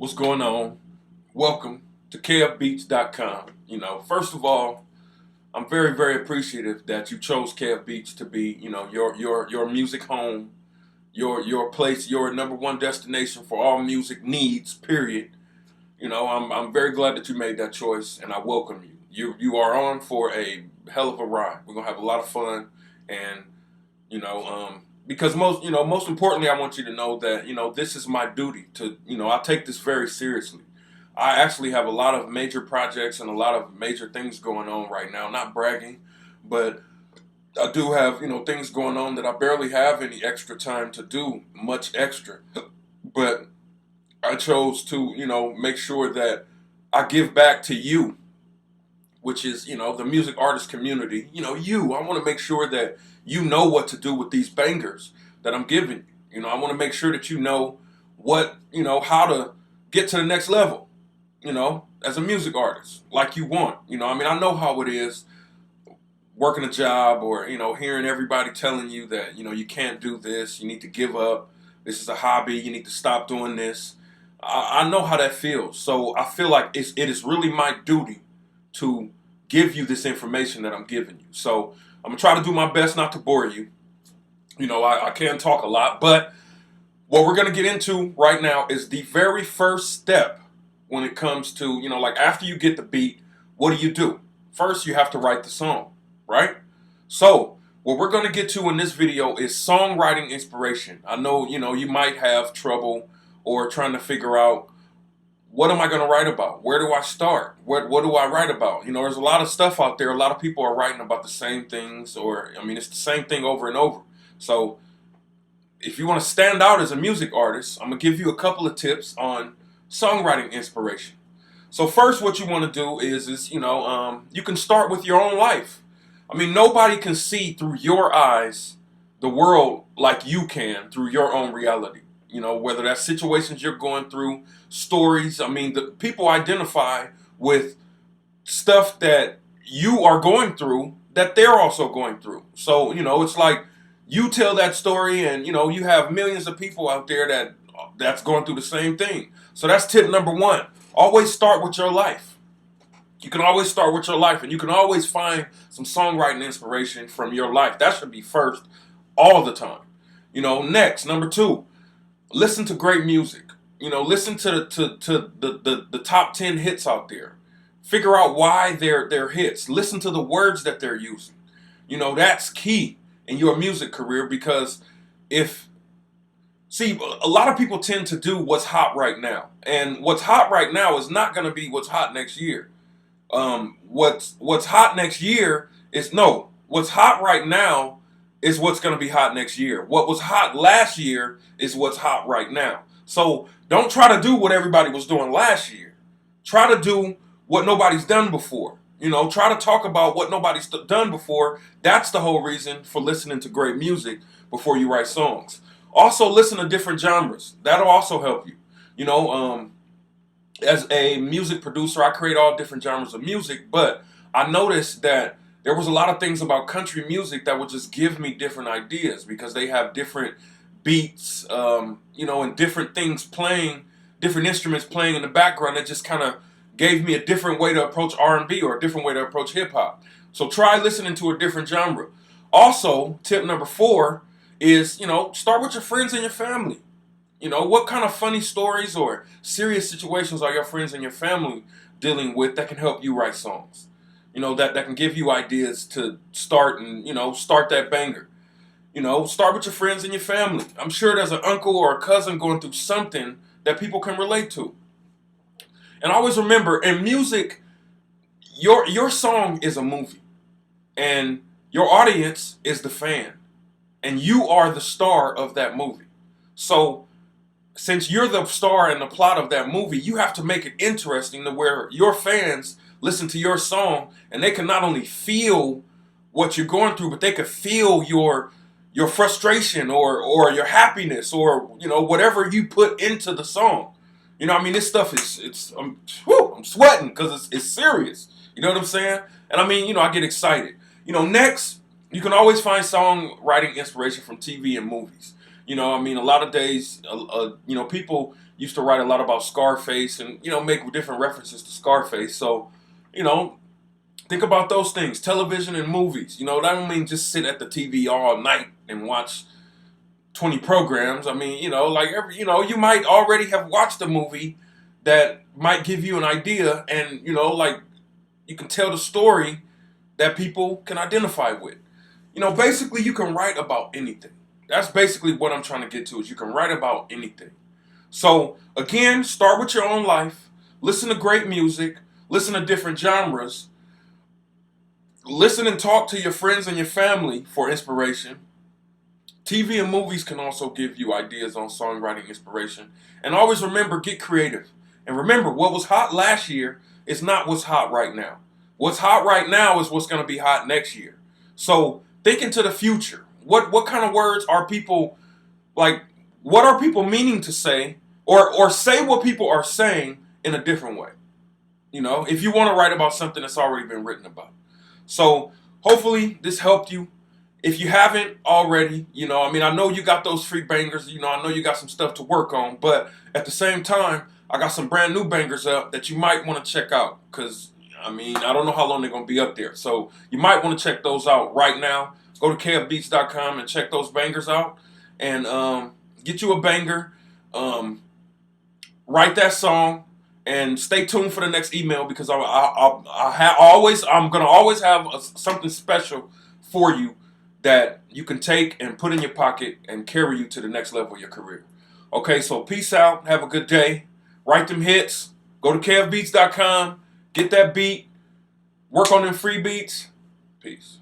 What's going on? Welcome to KFBeats.com. First of all, I'm very, very appreciative that you chose KF Beats to be, your music home, your place, your number one destination for all music needs, period. I'm very glad that you made that choice and I welcome you. You are on for a hell of a ride. We're gonna have a lot of fun and because most importantly, I want you to know that, this is my duty to, I take this very seriously. I actually have a lot of major projects and a lot of major things going on right now. Not bragging, but I do have, things going on that I barely have any extra time to do, much extra. But I chose to, make sure that I give back to you, which is, the music artist community. I want to make sure that you know what to do with these bangers that I'm giving you. I want to make sure that you know what, how to get to the next level, as a music artist, like you want. I know how it is working a job or, hearing everybody telling you that, you can't do this, you need to give up, this is a hobby, you need to stop doing this. I know how that feels. So I feel like it is really my duty to give you this information that I'm giving you. So I'm going to try to do my best not to bore you. I can talk a lot, but what we're going to get into right now is the very first step when it comes to, like after you get the beat, what do? First, you have to write the song, right? So what we're going to get to in this video is songwriting inspiration. I know, you might have trouble or trying to figure out, what am I going to write about? Where do I start? What do I write about? There's a lot of stuff out there. A lot of people are writing about the same things, or it's the same thing over and over. So if you want to stand out as a music artist, I'm going to give you a couple of tips on songwriting inspiration. So first, what you want to do is you can start with your own life. Nobody can see through your eyes the world like you can through your own reality. Whether that's situations you're going through, stories. The people identify with stuff that you are going through that they're also going through. So, it's like you tell that story and, you have millions of people out there that's going through the same thing. So that's tip number one. Always start with your life. You can always start with your life and you can always find some songwriting inspiration from your life. That should be first all the time. Next, number two, listen to great music. Listen to the top 10 hits out there. Figure out why they're hits. Listen to the words that they're using. That's key in your music career because a lot of people tend to do what's hot right now. And what's hot right now is not going to be what's hot next year. What's hot next year what's hot right now is what's going to be hot next year. What was hot last year is what's hot right now. So don't try to do what everybody was doing last year. Try to do what nobody's done before. Try to talk about what nobody's done before. That's the whole reason for listening to great music before you write songs. Also, listen to different genres. That'll also help you. As a music producer, I create all different genres of music, but I noticed that there was a lot of things about country music that would just give me different ideas because they have different beats, and different things playing, different instruments playing in the background that just kind of gave me a different way to approach R&B or a different way to approach hip hop. So try listening to a different genre. Also, tip number 4 is, start with your friends and your family. What kind of funny stories or serious situations are your friends and your family dealing with that can help you write songs? That can give you ideas to start and, start that banger. Start with your friends and your family. I'm sure there's an uncle or a cousin going through something that people can relate to. And always remember, in music, your song is a movie. And your audience is the fan. And you are the star of that movie. So since you're the star in the plot of that movie, you have to make it interesting to where your fans listen to your song and they can not only feel what you're going through, but they can feel your frustration or your happiness or whatever you put into the song. This stuff I'm sweating because it's serious. You know what I'm saying? And I get excited. Next, you can always find songwriting inspiration from TV and movies. A lot of days, people used to write a lot about Scarface and, make different references to Scarface. So, think about those things. Television and movies. That don't mean just sit at the TV all night and watch 20 programs. I mean, you might already have watched a movie that might give you an idea, and, you can tell the story that people can identify with. Basically you can write about anything. That's basically what I'm trying to get to, is you can write about anything. So again, start with your own life, listen to great music, listen to different genres, listen and talk to your friends and your family for inspiration. TV and movies can also give you ideas on songwriting inspiration. And always remember, get creative. And remember, what was hot last year is not what's hot right now. What's hot right now is what's going to be hot next year. So think into the future. What kind of words are people, what are people meaning to say? Or say what people are saying in a different way. If you want to write about something that's already been written about. So hopefully this helped you. If you haven't already, I know you got those free bangers, I know you got some stuff to work on, but at the same time, I got some brand new bangers up that you might want to check out, because, I don't know how long they're going to be up there. So you might want to check those out right now. Go to kfbeats.com and check those bangers out, and get you a banger, write that song, and stay tuned for the next email, because I'm going to always have something special for you that you can take and put in your pocket and carry you to the next level of your career. Okay, so peace out. Have a good day. Write them hits. Go to kfbeats.com. Get that beat. Work on them free beats. Peace.